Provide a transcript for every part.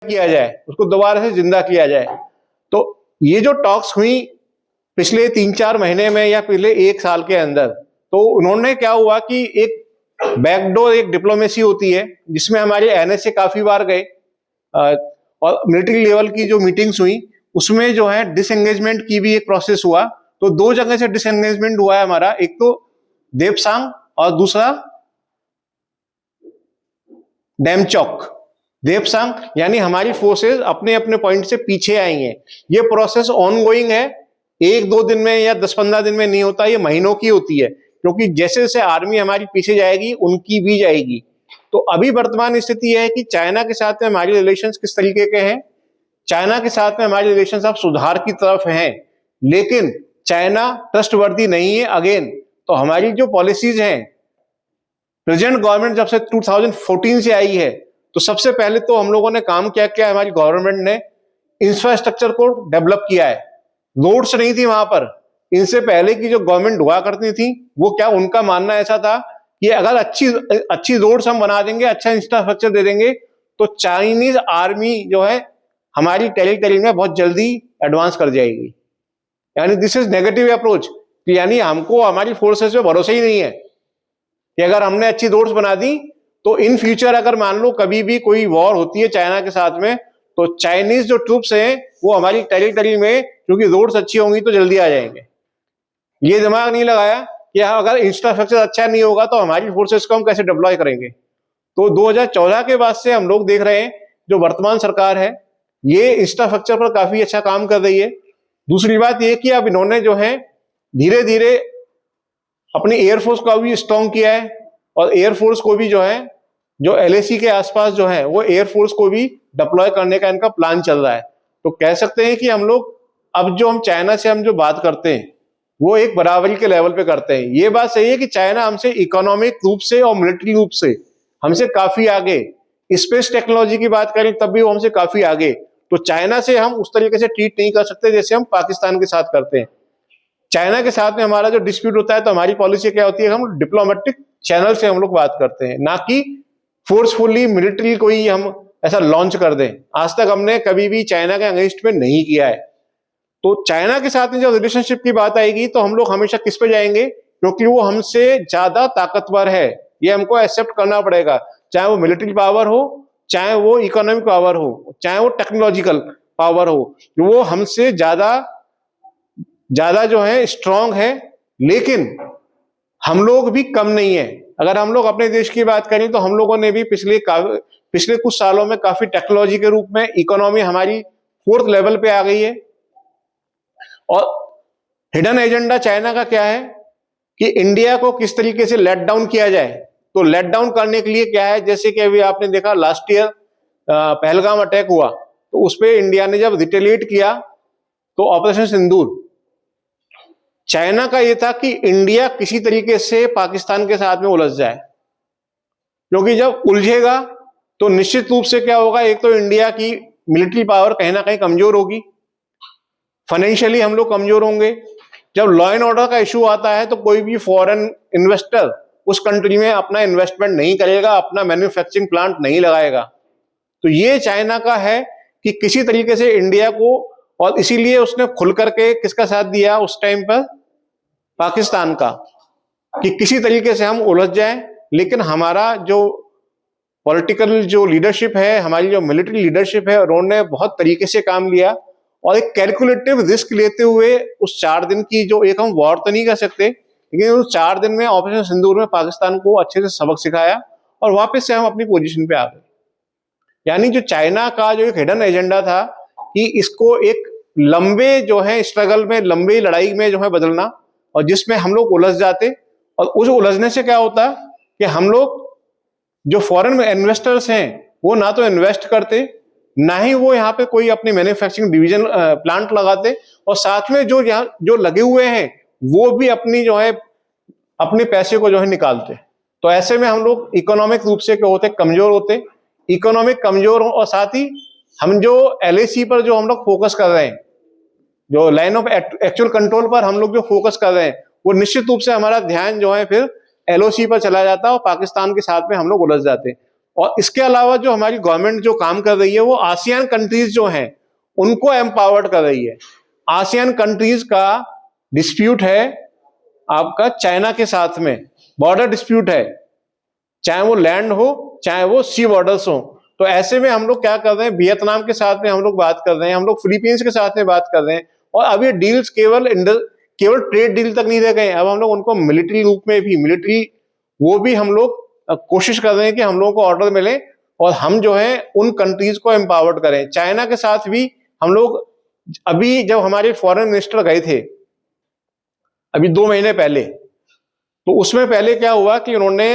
किया जाए, उसको दोबारा से जिंदा किया जाए। तो ये जो टॉक्स हुई पिछले 3-4 महीने में या पिछले 1 साल के अंदर, तो उन्होंने क्या हुआ कि एक बैकडोर, एक डिप्लोमेसी होती है जिसमें हमारे एनएसए काफी बार गए और मिलिट्री लेवल की जो मीटिंग्स हुई उसमें जो है डिसएंगेजमेंट की भी एक प्रोसेस हुआ। तो 2 जगह से डिसएंगेजमेंट हुआ है हमारा, एक तो देपसांग और दूसरा डेमचौक। देपसांग यानी हमारी फोर्सेस अपने अपने पॉइंट से पीछे आई हैं। ये प्रोसेस ऑनगोइंग है, 1-2 दिन में या 10-15 दिन में नहीं होता, ये महीनों की होती है, क्योंकि जैसे जैसे आर्मी हमारी पीछे जाएगी उनकी भी जाएगी। तो अभी वर्तमान स्थिति यह है कि चाइना के साथ में हमारे रिलेशंस किस तरीके के हैं। चाइना के साथ में हमारे रिलेशंस अब सुधार की तरफ हैं, लेकिन चाइना ट्रस्टवर्दी नहीं है अगेन। तो हमारी जो पॉलिसीज हैं, प्रेजेंट गवर्नमेंट जब से 2014 से आई है, तो सबसे पहले तो हम लोगों ने काम क्या किया, हमारी गवर्नमेंट ने इंफ्रास्ट्रक्चर को डेवलप किया है। रोड्स नहीं थी वहां पर, इनसे पहले की जो गवर्नमेंट हुआ करती थी वो क्या, उनका मानना ऐसा था कि अगर अच्छी रोड्स हम बना देंगे, अच्छा इंफ्रास्ट्रक्चर दे देंगे, तो चाइनीज आर्मी जो है हमारी टेरिटरी में बहुत जल्दी एडवांस कर जाएगी। यानी दिस इज नेगेटिव अप्रोच, यानी हमको हमारी फोर्सेस पे भरोसा ही नहीं है कि अगर हमने अच्छी रोड्स बना दी तो इन फ्यूचर अगर मान लो कभी भी कोई वॉर होती है चाइना के साथ में, तो चाइनीज जो ट्रूप्स हैं वो हमारी टेरिटरी में, क्योंकि रोड्स अच्छी होंगी तो जल्दी आ जाएंगे। ये दिमाग नहीं लगाया कि अगर इंफ्रास्ट्रक्चर अच्छा नहीं होगा तो हमारी फोर्सेस को हम कैसे डिप्लॉय करेंगे। तो 2014 के बाद से हम लोग देख रहे हैं जो वर्तमान सरकार है ये इंफ्रास्ट्रक्चर पर काफी अच्छा काम कर रही है। दूसरी बात ये कि अब इन्होंने जो है धीरे धीरे अपनी एयरफोर्स को भी स्ट्रॉन्ग किया है, और एयरफोर्स को भी जो है, जो एलएसी के आसपास जो है वो एयरफोर्स को भी डिप्लॉय करने का इनका प्लान चल रहा है। तो कह सकते हैं कि हम लोग अब जो हम चाइना से हम जो बात करते हैं वो एक बराबरी के लेवल पे करते हैं। ये बात सही है कि चाइना हमसे इकोनॉमिक रूप से और मिलिट्री रूप से हमसे काफी आगे, स्पेस टेक्नोलॉजी की बात करें तब भी वो हमसे काफी आगे। तो चाइना से हम उस तरीके से ट्रीट नहीं कर सकते जैसे हम पाकिस्तान के साथ करते हैं। चाइना के साथ में हमारा जो डिस्प्यूट होता है तो हमारी पॉलिसी क्या होती है, हम डिप्लोमेटिक चैनल से हम लोग बात करते हैं, ना कि फोर्सफुली मिलिट्री कोई हम ऐसा लॉन्च कर दें। आज तक हमने कभी भी चाइना के अगेंस्ट में नहीं किया है। तो चाइना के साथ में जब रिलेशनशिप की बात आएगी तो हम लोग हमेशा किस पे जाएंगे, क्योंकि वो हमसे ज्यादा ताकतवर है, ये हमको एक्सेप्ट करना पड़ेगा। चाहे वो मिलिट्री पावर हो, चाहे वो इकोनॉमिक पावर हो, चाहे वो टेक्नोलॉजिकल पावर हो, वो हमसे ज्यादा जो है स्ट्रांग है। लेकिन हम लोग भी कम नहीं है। अगर हम लोग अपने देश की बात करें तो हम लोगों ने भी पिछले कुछ सालों में काफी टेक्नोलॉजी के रूप में इकोनॉमी हमारी 4th लेवल पे आ गई है। और हिडन एजेंडा चाइना का क्या है कि इंडिया को किस तरीके से लेट डाउन किया जाए। तो लेट डाउन करने के लिए क्या है, जैसे कि अभी आपने देखा लास्ट ईयर पहलगाम अटैक हुआ, तो उस पर इंडिया ने जब रिटेलिएट किया तो ऑपरेशन सिंदूर, चाइना का यह था कि इंडिया किसी तरीके से पाकिस्तान के साथ में उलझ जाए, क्योंकि जब उलझेगा तो निश्चित रूप से क्या होगा, एक तो इंडिया की मिलिट्री पावर कहीं ना कहीं कमजोर होगी, फाइनेंशियली हम लोग कमजोर होंगे। जब लॉ एंड ऑर्डर का इशू आता है तो कोई भी फॉरेन इन्वेस्टर उस कंट्री में अपना इन्वेस्टमेंट नहीं करेगा, अपना मैन्युफैक्चरिंग प्लांट नहीं लगाएगा। तो ये चाइना का है कि किसी तरीके से इंडिया को, और इसीलिए उसने खुल करके किसका साथ दिया उस टाइम पर, पाकिस्तान का, कि किसी तरीके से हम उलझ जाएं। लेकिन हमारा जो पॉलिटिकल जो लीडरशिप है, हमारी जो मिलिट्री लीडरशिप है, उन्होंने बहुत तरीके से काम लिया और एक कैलकुलेटिव रिस्क लेते हुए उस 4 दिन की, जो एक हम वॉर तो नहीं कर सकते, लेकिन उस 4 दिन में ऑपरेशन सिंदूर में पाकिस्तान को अच्छे से सबक सिखाया और वापस से हम अपनी पोजीशन पे आ गए। यानी जो चाइना का जो एक हिडन एजेंडा था कि इसको एक लंबे जो है स्ट्रगल में, लंबी लड़ाई में जो है बदलना, और जिसमें हम लोग उलझ जाते, और उस उलझने से क्या होता कि हम लोग जो फॉरेन इन्वेस्टर्स हैं वो ना तो इन्वेस्ट करते, ना ही वो यहाँ पे कोई अपनी मैन्युफैक्चरिंग डिवीजन प्लांट लगाते, और साथ में जो यहाँ जो लगे हुए हैं वो भी अपनी जो है अपने पैसे को जो है निकालते। तो ऐसे में हम लोग इकोनॉमिक रूप से क्या होते, कमजोर होते, इकोनॉमिक कमजोर हो, और साथ ही हम जो एलएसी पर जो हम लोग फोकस कर रहे हैं, जो लाइन ऑफ एक्चुअल कंट्रोल पर हम लोग जो फोकस कर रहे हैं, वो निश्चित रूप से हमारा ध्यान जो है फिर एलओसी पर चला जाता है और पाकिस्तान के साथ में हम लोग उलझ जाते हैं। और इसके अलावा जो हमारी गवर्नमेंट जो काम कर रही है वो आसियान कंट्रीज जो हैं उनको एम्पावर्ड कर रही है। आसियान कंट्रीज का डिस्प्यूट है आपका चाइना के साथ में, बॉर्डर डिस्प्यूट है, चाहे वो लैंड हो चाहे वो सी बॉर्डर्स हो। तो ऐसे में हम लोग क्या कर रहे हैं, वियतनाम के साथ में हम लोग बात कर रहे हैं, हम लोग फिलीपींस के साथ में बात कर रहे हैं। और अब ये डील्स केवल ट्रेड डील तक नहीं रह गए, अब हम लोग उनको मिलिट्री रूप में भी वो भी हम लोग कोशिश कर रहे हैं कि हम लोगों को ऑर्डर मिले और हम जो है उन कंट्रीज को एम्पावर्ड करें। चाइना के साथ भी हम लोग, अभी जब हमारे फॉरेन मिनिस्टर गए थे अभी 2 महीने पहले, तो उसमें पहले क्या हुआ कि उन्होंने,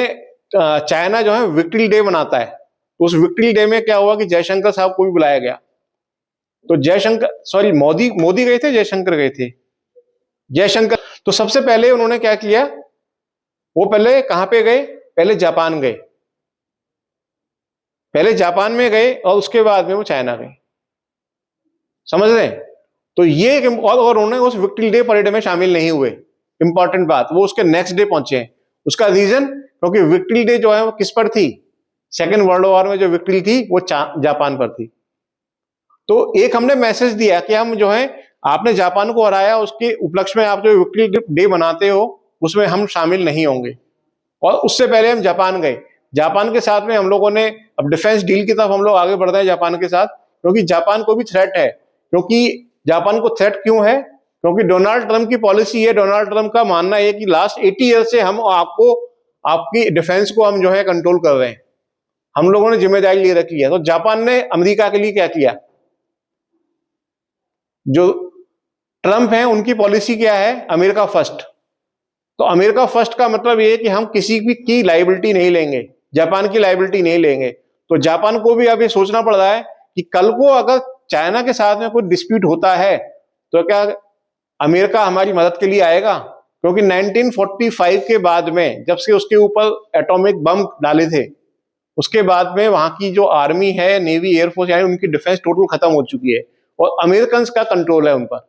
चाइना जो है विक्ट्री डे मनाता है, तो उस विक्ट्री डे में क्या हुआ कि जयशंकर साहब को भी बुलाया गया। तो मोदी गए थे, जयशंकर गए थे, जयशंकर। तो सबसे पहले उन्होंने क्या किया, वो पहले कहां पे गए, पहले जापान गए, पहले जापान में गए और उसके बाद में वो चाइना गए, समझ रहे हैं। तो ये और उन्होंने उस विक्ट्री डे परेड में शामिल नहीं हुए, इंपॉर्टेंट बात, वो उसके नेक्स्ट डे पहुंचे हैं। उसका रीजन, क्योंकि विक्ट्री डे जो है वो किस पर थी, सेकेंड वर्ल्ड वॉर में जो विक्ट्री थी वो जापान पर थी। तो एक हमने मैसेज दिया कि हम जो है, आपने जापान को हराया, उसके उपलक्ष्य में आप जो विक्ट्री डे मनाते हो उसमें हम शामिल नहीं होंगे। और उससे पहले हम जापान गए, जापान के साथ में हम लोगों ने, अब डिफेंस डील की तरफ हम लोग आगे बढ़ रहे हैं जापान के साथ, क्योंकि जापान को भी थ्रेट है। क्योंकि जापान को थ्रेट क्यों है, क्योंकि डोनाल्ड ट्रंप की पॉलिसी है, डोनाल्ड ट्रंप का मानना है कि लास्ट 80 ईयर से हम आपकी डिफेंस को हम जो है कंट्रोल कर रहे हैं, हम लोगों ने जिम्मेदारी लिए रखी है। तो जापान ने अमेरिका के लिए क्या किया, जो ट्रंप है उनकी पॉलिसी क्या है, अमेरिका फर्स्ट। तो अमेरिका फर्स्ट का मतलब ये है कि हम किसी भी की लायबिलिटी नहीं लेंगे, जापान की लायबिलिटी नहीं लेंगे। तो जापान को भी अब ये सोचना पड़ रहा है कि कल को अगर चाइना के साथ में कोई डिस्प्यूट होता है तो क्या अमेरिका हमारी मदद के लिए आएगा। क्योंकि 1945 के बाद में, जब से उसके ऊपर एटॉमिक बम डाले थे, उसके बाद में वहां की जो आर्मी है, नेवी, एयरफोर्स, यानी उनकी डिफेंस टोटल खत्म हो चुकी है और अमेरिकन का कंट्रोल है उन पर।